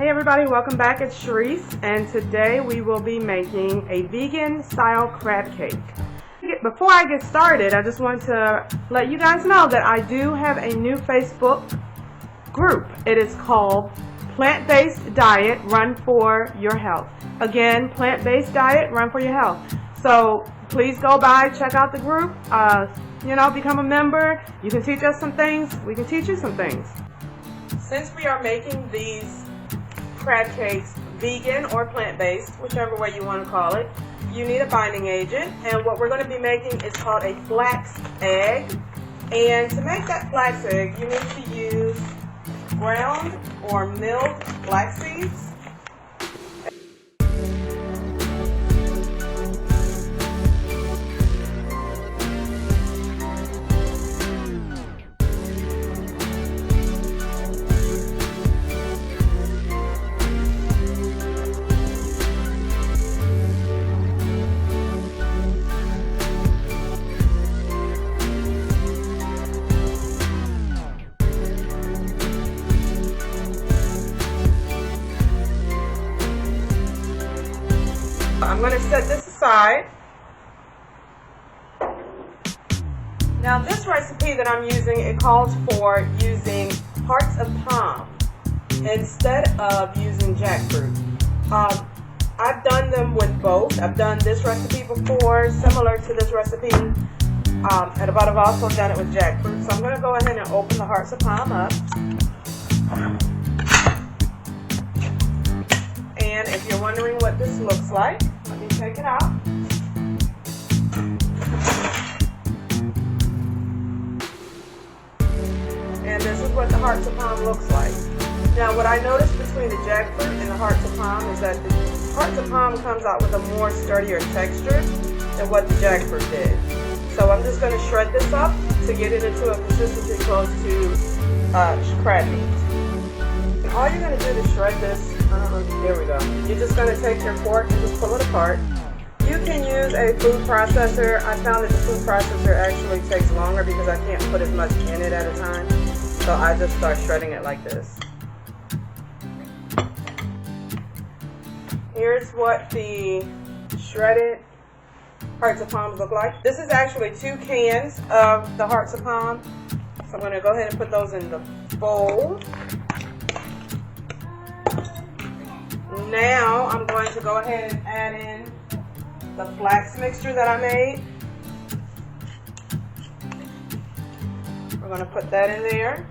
Hey everybody, welcome back. It's Sharice, and today we will be making a vegan style crab cake. Before I get started, I just want to let you guys know that I do have a new Facebook group. It is called Plant-Based Diet Run for Your Health. Again, Plant-Based Diet Run for Your Health. So please go by, check out the group, become a member. You can teach us some things, we can teach you some things. Since we are making these crab cakes vegan or plant-based, whichever way you want to call it, you need a binding agent, and what we're going to be making is called a flax egg. And to make that flax egg, you need to use ground or milled flax seeds. I'm going to set this aside. Now this recipe that I'm using, it calls for using hearts of palm instead of using jackfruit. I've done them with both. I've done this recipe before, similar to this recipe, but I've also done it with jackfruit. So I'm going to go ahead and open the hearts of palm up. And if you're wondering what this looks like, let me take it out. And this is what the hearts of palm looks like. Now what I noticed between the jackfruit and the hearts of palm is that the hearts of palm comes out with a more sturdier texture than what the jackfruit did. So I'm just going to shred this up to get it into a consistency close to crab meat. All you're going to do to shred this, there we go. You're just going to take your fork and just pull it apart. You can use a food processor. I found that the food processor actually takes longer because I can't put as much in it at a time. So I just start shredding it like this. Here's what the shredded hearts of palm look like. This is actually 2 cans of the hearts of palm. So I'm going to go ahead and put those in the bowl. Now I'm going to go ahead and add in the flax mixture that I made. We're going to put that in there.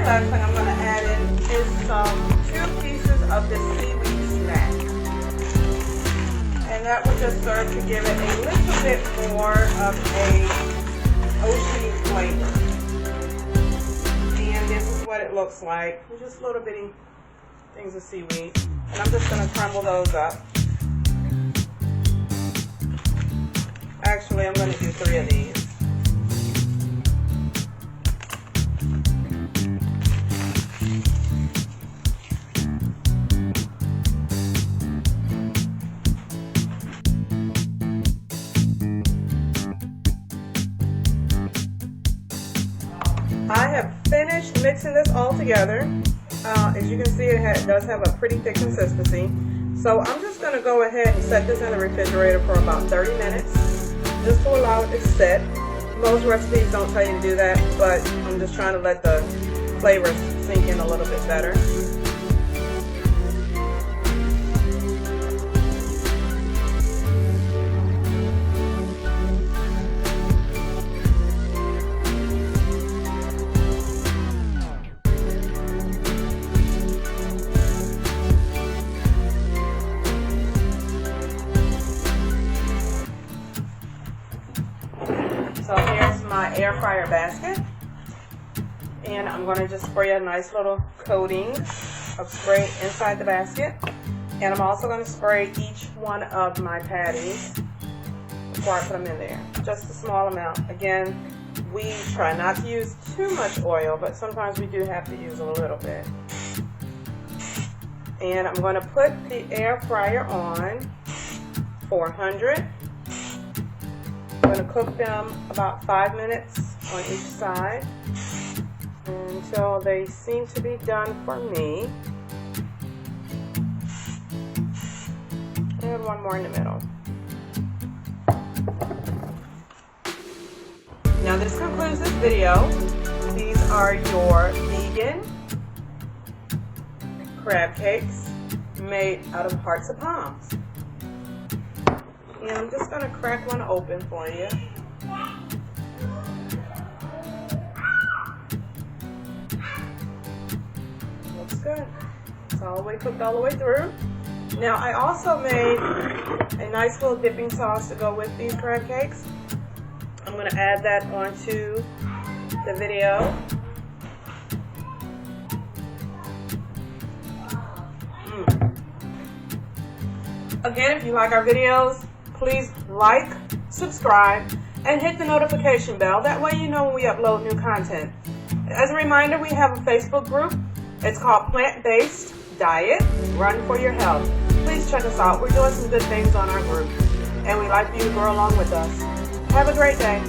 Last thing I'm going to add in is 2 pieces of the seaweed snack, and that will just serve to give it a little bit more of a oceany flavor. And this is what it looks like, just little bitty things of seaweed, and I'm just going to crumble those up. Actually, I'm going to do 3 of these. I have finished mixing this all together. As you can see, it does have a pretty thick consistency. So I'm just going to go ahead and set this in the refrigerator for about 30 minutes, just to allow it to set. Most recipes don't tell you to do that, but I'm just trying to let the flavors sink in a little bit better. So here's my air fryer basket. And I'm going to just spray a nice little coating of spray inside the basket. And I'm also going to spray each one of my patties before I put them in there. Just a small amount. Again, we try not to use too much oil, but sometimes we do have to use a little bit. And I'm going to put the air fryer on 400. I'm going to cook them about 5 minutes on each side until they seem to be done for me. And one more in the middle. Now this concludes this video. These are your vegan crab cakes made out of hearts of palms. And I'm just going to crack one open for you. Looks good. It's all the way cooked all the way through. Now I also made a nice little dipping sauce to go with these crab cakes. I'm going to add that onto the video. Again, if you like our videos, please like, subscribe, and hit the notification bell. That way you know when we upload new content. As a reminder, we have a Facebook group. It's called Plant-Based Diet, Run for Your Health. Please check us out. We're doing some good things on our group, and we'd like for you to grow along with us. Have a great day.